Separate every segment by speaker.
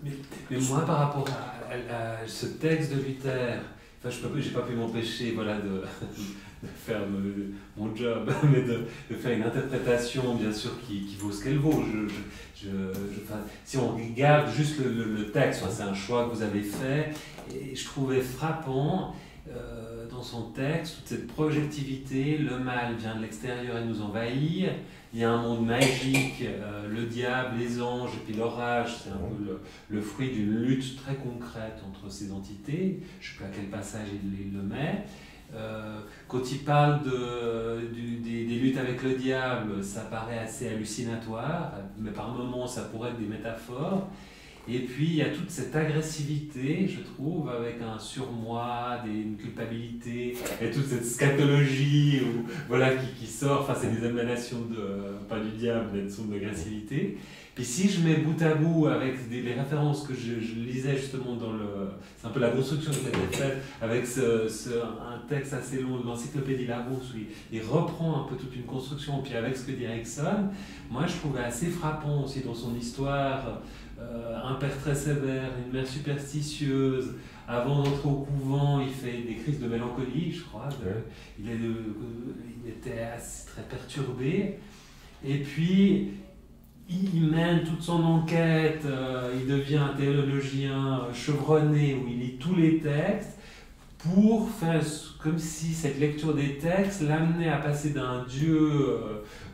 Speaker 1: Mais moi, par rapport à ce texte de Luther, enfin, j'ai pas pu m'empêcher, voilà, de faire mon job, mais de faire une interprétation, bien sûr, qui vaut ce qu'elle vaut. Enfin, si on regarde juste le texte, enfin, c'est un choix que vous avez fait, et je trouvais frappant dans son texte toute cette projectivité. Le mal vient de l'extérieur et nous envahit. Il y a un monde magique, le diable, les anges et puis l'orage, c'est un peu le fruit d'une lutte très concrète entre ces entités. Je ne sais pas à quel passage il le met. Quand il parle des luttes avec le diable, ça paraît assez hallucinatoire, mais par moments ça pourrait être des métaphores. Et puis il y a toute cette agressivité, je trouve, avec un surmoi, une culpabilité, et toute cette scatologie voilà, qui sort, enfin c'est des émanations pas du diable, mais de son agressivité. Puis si je mets bout à bout avec les références que je lisais justement c'est un peu la construction qui a été faite, avec un texte assez long de l'encyclopédie Larousse, où il reprend un peu toute une construction, puis avec ce que dit Erickson, moi je trouvais assez frappant aussi dans son histoire. Un père très sévère, une mère superstitieuse. Avant d'entrer au couvent, il fait des crises de mélancolie, je crois. Il était assez, très perturbé. Et puis, il mène toute son enquête. Il devient un théologien chevronné où il lit tous les textes pour faire comme si cette lecture des textes l'amenait à passer d'un Dieu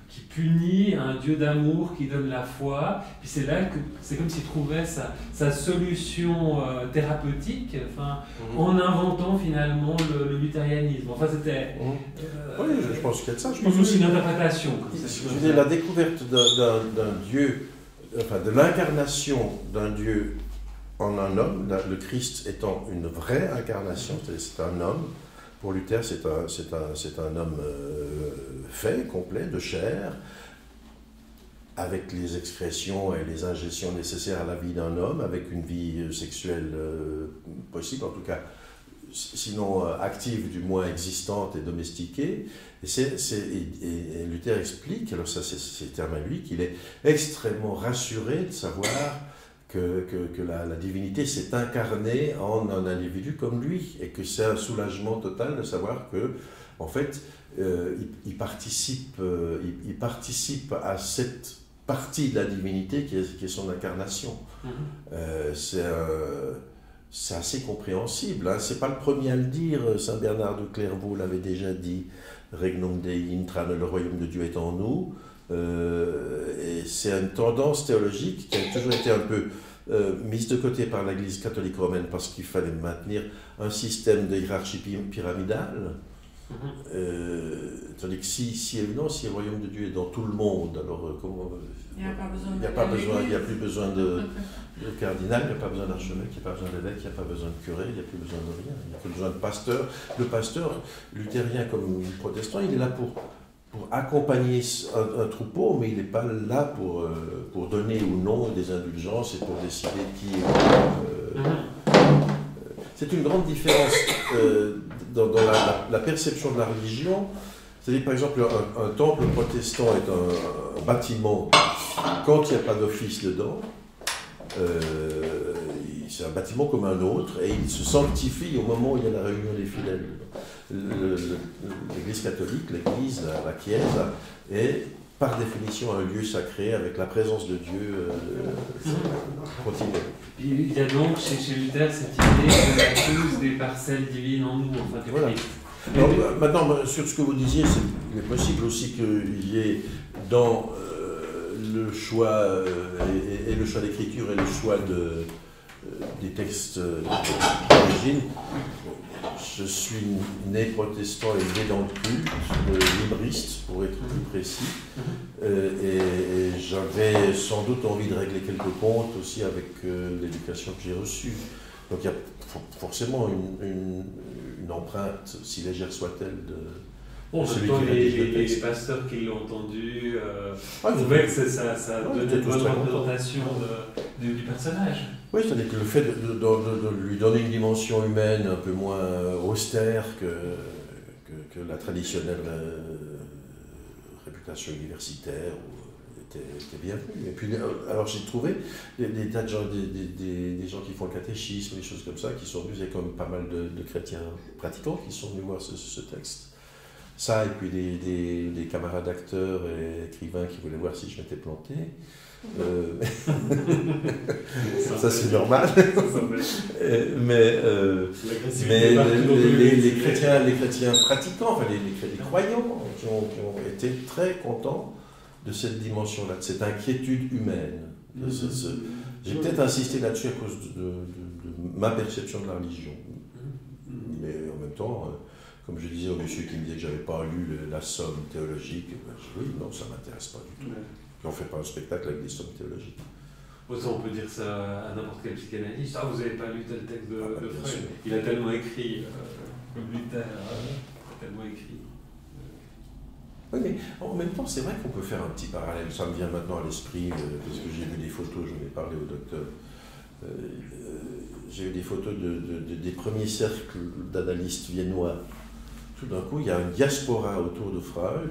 Speaker 1: qui punit à un Dieu d'amour qui donne la foi. Puis c'est là que c'est comme s'il trouvait sa solution thérapeutique, enfin, en inventant finalement le luthérianisme. Enfin, c'était...
Speaker 2: oui, je pense qu'il y a de ça. Je
Speaker 1: pense aussi une interprétation.
Speaker 2: Je la découverte d'un Dieu, enfin de l'incarnation d'un Dieu en un homme, le Christ étant une vraie incarnation, c'est un homme. Pour Luther, c'est un homme fait, complet, de chair, avec les excrétions et les ingestions nécessaires à la vie d'un homme, avec une vie sexuelle possible, en tout cas, sinon active, du moins existante et domestiquée. Et Luther explique, alors ça c'est le terme à lui, qu'il est extrêmement rassuré de savoir que la divinité s'est incarnée en un individu comme lui, et que c'est un soulagement total de savoir que, en fait, il participe à cette partie de la divinité qui est son incarnation. C'est assez compréhensible, hein. C'est pas le premier à le dire. Saint Bernard de Clairvaux l'avait déjà dit, Regnum Dei intra, le royaume de Dieu est en nous. Et c'est une tendance théologique qui a toujours été un peu mise de côté par l'Église catholique romaine, parce qu'il fallait maintenir un système de hiérarchie pyramidale. Tandis que si le royaume de Dieu est dans tout le monde, alors il n'y a plus besoin de cardinal, il n'y a pas besoin d'archevêque, il n'y a pas besoin d'évêque, il n'y a pas besoin de curé, il n'y a plus besoin de rien, il n'y a plus besoin de pasteur. Le pasteur, luthérien comme protestant, il est là pour accompagner un troupeau, mais il n'est pas là pour donner ou non des indulgences et pour décider qui est... C'est une grande différence dans la perception de la religion. C'est-à-dire, par exemple, un temple protestant est un bâtiment quand il n'y a pas d'office dedans. C'est un bâtiment comme un autre, et il se sanctifie au moment où il y a la réunion des fidèles. L'Église catholique, l'Église, la Chiesa, est par définition un lieu sacré avec la présence de Dieu continuelle.
Speaker 1: Il y a donc chez Luther cette idée qu'on a tous des parcelles divines en nous, enfin du
Speaker 2: voilà.
Speaker 1: Christ.
Speaker 2: Alors, maintenant, sur ce que vous disiez, il est possible aussi qu'il y ait dans le choix et le choix d'écriture et le choix des textes d'origine. Je suis né protestant et né dans le culte, libriste pour être plus précis, et j'avais sans doute envie de régler quelques comptes aussi avec l'éducation que j'ai reçue. Donc il y a forcément une empreinte, si légère soit-elle, de...
Speaker 1: Bon,
Speaker 2: celui
Speaker 1: temps,
Speaker 2: qui
Speaker 1: les pasteurs qui l'ont entendu trouvaient que ça donnait une bonne représentation du personnage.
Speaker 2: Oui, c'est-à-dire que le fait de lui donner une dimension humaine un peu moins austère que la traditionnelle réputation universitaire ou était bienvenu. Et puis, alors j'ai trouvé des tas de gens, des gens qui font le catéchisme, des choses comme ça, qui sont venus, il y a comme pas mal de chrétiens pratiquants qui sont venus voir ce texte. Ça, et puis des camarades acteurs et écrivains qui voulaient voir si je m'étais planté. Ça c'est normal. mais les chrétiens pratiquants, enfin les croyants, qui ont été très contents de cette dimension-là, de cette inquiétude humaine. J'ai peut-être insisté là-dessus à cause de ma perception de la religion. Mais en même temps, comme je disais au monsieur qui me disait que je n'avais pas lu la somme théologique, je dis oui, non, ça ne m'intéresse pas du tout. On ne fait pas un spectacle avec des sommes théologiques.
Speaker 1: Ça, on peut dire ça à n'importe quel psychanalyste. Ah, vous n'avez pas lu tel texte de Freud. Il a tellement écrit, comme Luther, tellement écrit.
Speaker 2: Oui, mais en même temps, c'est vrai qu'on peut faire un petit parallèle. Ça me vient maintenant à l'esprit, parce que j'ai vu des photos, j'en ai parlé au docteur. J'ai eu des photos des premiers cercles d'analystes viennois. Tout d'un coup, il y a une diaspora autour de Freud,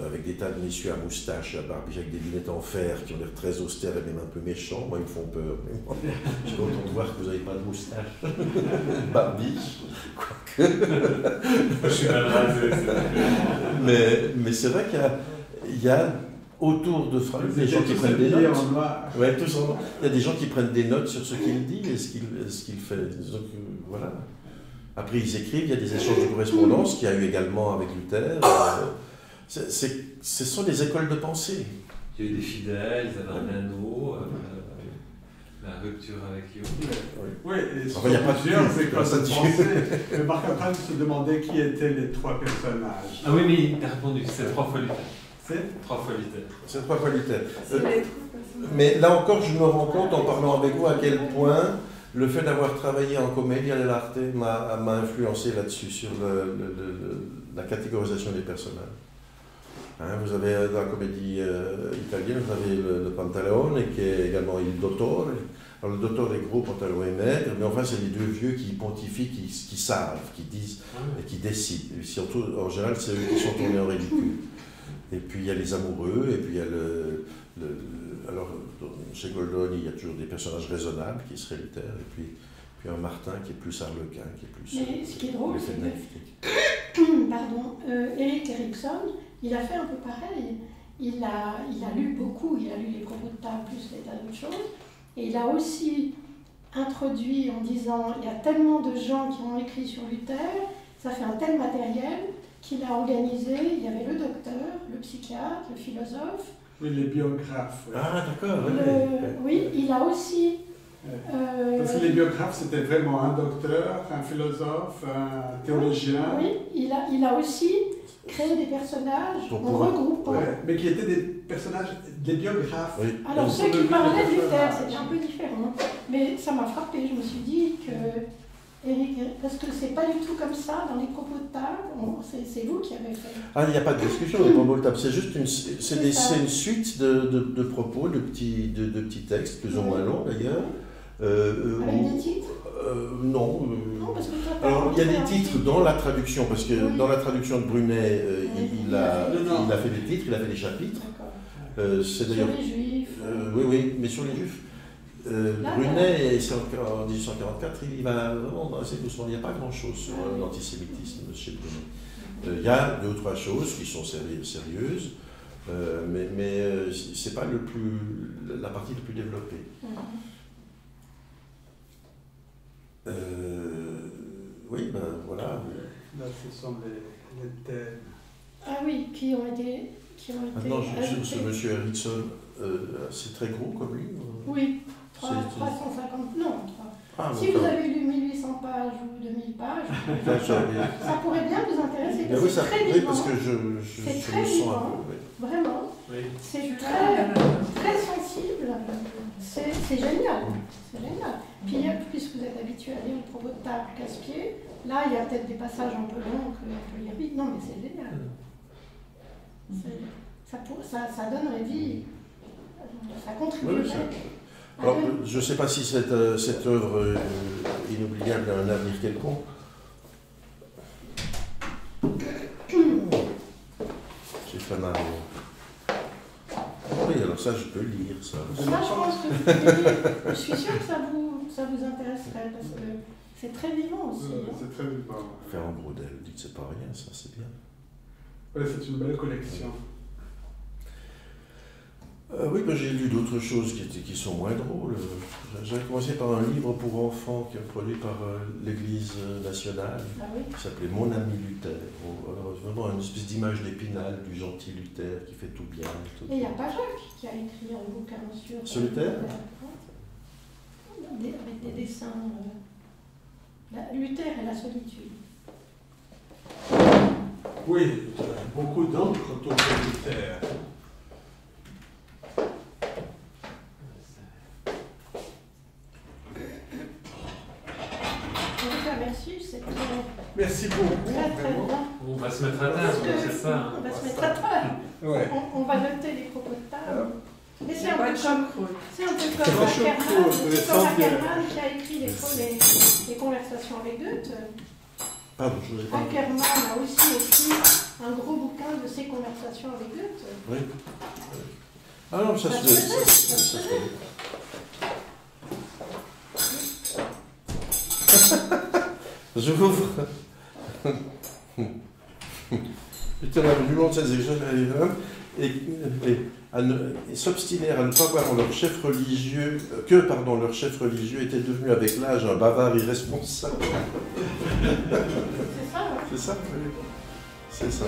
Speaker 2: avec des tas de messieurs à moustache, à barbiche, avec des lunettes en fer, qui ont l'air très austères et même un peu méchants. Moi, ils me font peur. Je suis content de voir que vous n'avez pas de moustache. Barbiche, quoique.
Speaker 1: Je suis mal rasé.
Speaker 2: Mais c'est vrai qu'il y a autour de Freud des gens qui prennent des notes. Ouais, tous en noir. Il y a des gens qui prennent des notes sur ce qu'il dit et ce qu'il fait. Donc, voilà. Après, ils écrivent, il y a des échanges de correspondance qu'il y a eu également avec Luther. Ce sont des écoles de pensée.
Speaker 1: Il y a eu des fidèles, ils avaient un anneau, la rupture avec Jung.
Speaker 3: Oui, et
Speaker 2: enfin, il n'y a pas plusieurs
Speaker 3: écoles de pensée. Mais Marc-Antoine se demandait qui étaient les trois personnages.
Speaker 1: Ah oui, mais il t'a répondu, c'est 3 fois Luther.
Speaker 3: C'est
Speaker 1: 3 fois Luther.
Speaker 2: C'est 3 fois Luther. Mais là encore, je me rends compte en parlant avec vous à quel point le fait d'avoir travaillé en commedia dell'arte m'a influencé là-dessus, sur la catégorisation des personnages. Hein, vous avez dans la comédie italienne, vous avez le Pantalone, qui est également il Dottore. Alors le Dottore est gros, Pantalone est maigre, mais enfin c'est les deux vieux qui pontifient, qui savent, qui disent et qui décident. Et surtout, en général, c'est eux qui sont tournés en ridicule. Et puis il y a les amoureux, et puis il y a alors, chez Goldoni, il y a toujours des personnages raisonnables qui seraient Luther, et puis un Martin qui est plus arlequin, qui est plus.
Speaker 4: Mais ce qui est drôle, c'est que pardon, Erik Erikson, il a fait un peu pareil. Il a lu beaucoup, il a lu les propos de table plus des tas d'autres choses, et il a aussi introduit en disant il y a tellement de gens qui ont écrit sur Luther, ça fait un tel matériel qu'il a organisé. Il y avait le docteur, le psychiatre, le philosophe.
Speaker 3: Oui, les biographes. Oui.
Speaker 2: Ah, d'accord.
Speaker 4: Oui, il a aussi.
Speaker 3: Parce que les biographes, c'était vraiment un docteur, un philosophe, un théologien.
Speaker 4: Oui, il a aussi créé des personnages en regroupant.
Speaker 3: Ouais, mais qui étaient des personnages, des biographes.
Speaker 2: Oui.
Speaker 4: Alors, ceux qui parlaient de Luther, c'était un peu différent. Mais ça m'a frappé. Je me suis dit que. Parce que c'est pas du tout comme ça dans les propos de table, c'est vous qui avez fait.
Speaker 2: Ah, il n'y a pas de discussion, les propos de table, c'est juste une suite de propos, de petits textes, plus ou moins longs d'ailleurs.
Speaker 4: Avec des titres
Speaker 2: Non.
Speaker 4: Non, parce que toi,
Speaker 2: alors, il y a des titres dans la traduction, parce que dans la traduction de Brunet, il a fait des titres, il a fait des chapitres.
Speaker 4: C'est d'ailleurs. Sur les Juifs.
Speaker 2: Oui, mais sur les Juifs. Brunet, en 1844, il va vraiment assez doucement. Il n'y a pas grand-chose sur l'antisémitisme chez Brunet. Il y a 2 ou 3 choses qui sont sérieuses, mais ce n'est pas la partie la plus développée. Oui, ben voilà.
Speaker 3: Là, ce sont les thèmes.
Speaker 4: Ah oui, qui ont été.
Speaker 2: Maintenant, ce monsieur Erickson, c'est très gros comme lui.
Speaker 4: Oui. 350, non, 3. Si vous avez lu 1800 pages ou 2000 pages, ça pourrait bien vous intéresser, parce que c'est très vivant.
Speaker 2: Oui, parce que je me sens un peu.
Speaker 4: Vraiment. Oui. C'est très sensible. C'est génial. C'est génial. Puis, puisque vous êtes habitué à lire le propos de table casse-pied, là, il y a peut-être des passages un peu longs qu'on peut lire vite. Non, mais c'est génial. Ça donnerait vie. Ça contribuerait.
Speaker 2: Alors, je ne sais pas si cette œuvre inoubliable a un avenir quelconque. J'ai fait mal. ça, je peux lire ça.
Speaker 4: Ça, je pense que vous pouvez lire. Je suis sûre que ça vous intéresserait, parce que c'est très vivant aussi. Hein.
Speaker 3: C'est très vivant.
Speaker 2: Ferrand Braudel, dites que c'est pas rien, ça, c'est bien.
Speaker 3: Ouais, c'est une belle collection.
Speaker 2: Oui, ben, j'ai lu d'autres choses qui sont moins drôles. J'ai commencé par un livre pour enfants qui est produit par l'Église nationale,
Speaker 4: Ah oui.
Speaker 2: qui s'appelait Mon ami Luther. Alors, vraiment une espèce d'image d'Épinal du gentil Luther qui fait tout bien.
Speaker 4: Et il n'y a pas Jacques qui a écrit un bouquin sur
Speaker 2: Luther
Speaker 4: avec des dessins. Luther et la solitude.
Speaker 3: Oui, beaucoup d'encre autour de Luther.
Speaker 4: Merci, c'est très,
Speaker 3: Merci beaucoup.
Speaker 4: très
Speaker 3: vraiment.
Speaker 4: bien.
Speaker 1: On va se mettre à table, c'est ça.
Speaker 4: On va se mettre à table.
Speaker 3: Ouais.
Speaker 4: On va noter les propos de table. Mais c'est un peu
Speaker 5: Pas de
Speaker 4: comme
Speaker 5: choucroute.
Speaker 4: c'est un peu
Speaker 3: Pas
Speaker 4: comme
Speaker 3: de choucroute,
Speaker 4: Ackermann,
Speaker 3: les
Speaker 4: c'est comme
Speaker 3: sentiers.
Speaker 4: Ackermann qui a écrit les conversations avec Goethe.
Speaker 2: Pardon, je vous ai pas.
Speaker 4: Ackermann a aussi écrit un gros bouquin de ses conversations avec Goethe.
Speaker 2: Oui. Ah non, ça se fait. Ça se fait. Je vous. J'étais là, du long de ces examens et s'obstiner à ne pas voir leur chef religieux, leur chef religieux était devenu avec l'âge un bavard irresponsable.
Speaker 4: C'est ça, hein.
Speaker 2: C'est ça, oui. C'est ça.